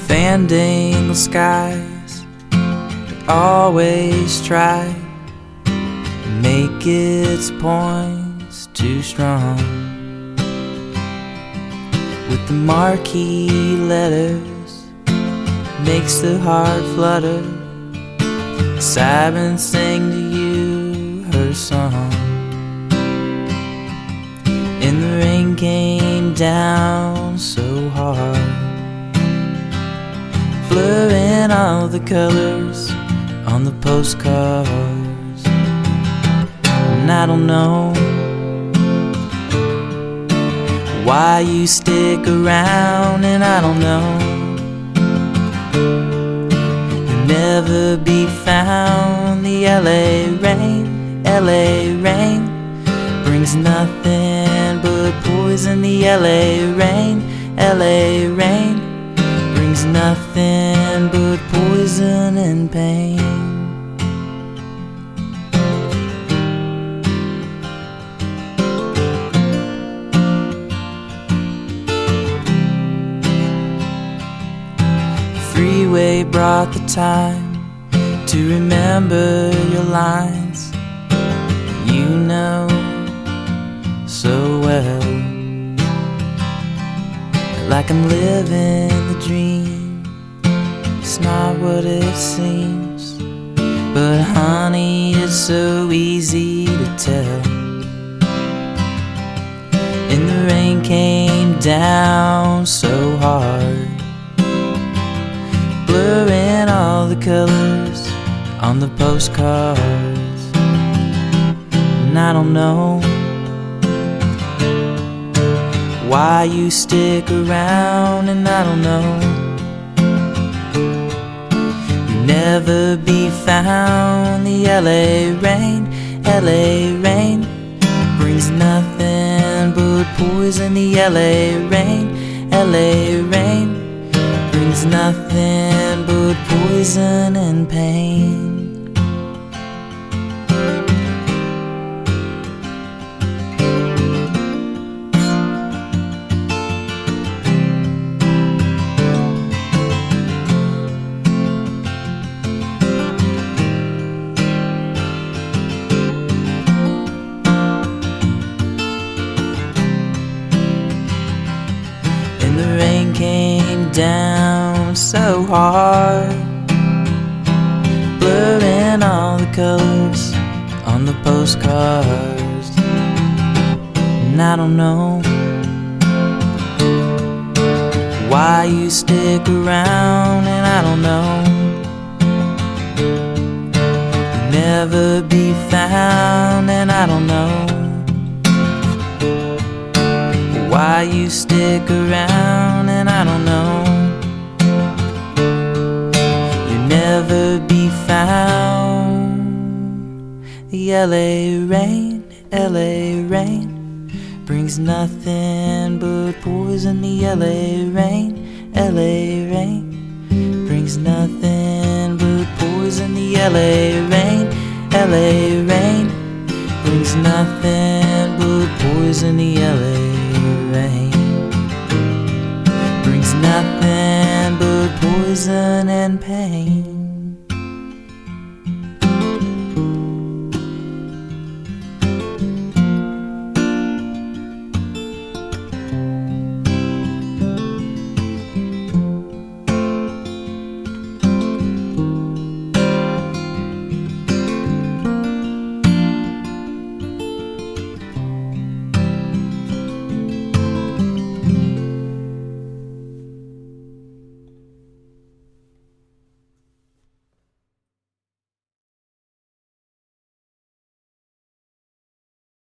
Fandangle skies that always try to make its points too strong. With the marquee letters makes the heart flutter. Siren sang to you her song. And the rain came down so hard, blurring all the colors on the postcards. And I don't know why you stick around, and I don't know, you'll never be found. The LA rain brings nothing but poison. The LA rain brings nothing but poison and pain. The freeway brought the time to remember your lines, you know so well. Like I'm living the dream, it's not what it seems. But honey, it's so easy to tell. And the rain came down so hard, blurring all the colors on the postcards. And I don't know why you stick around, and I don't know, you'll never be found. The LA rain brings nothing but poison. The LA rain brings nothing but poison and pain. The rain came down so hard, blurring all the colors on the postcards. And I don't know why you stick around, and I don't know, you'll never be found. And I don't know why you stick around, and I don't know, you'll never be found. The LA rain brings nothing but poison. The LA rain brings nothing but poison. The LA rain brings nothing but poison. The LA rain brings nothing but poison and pain.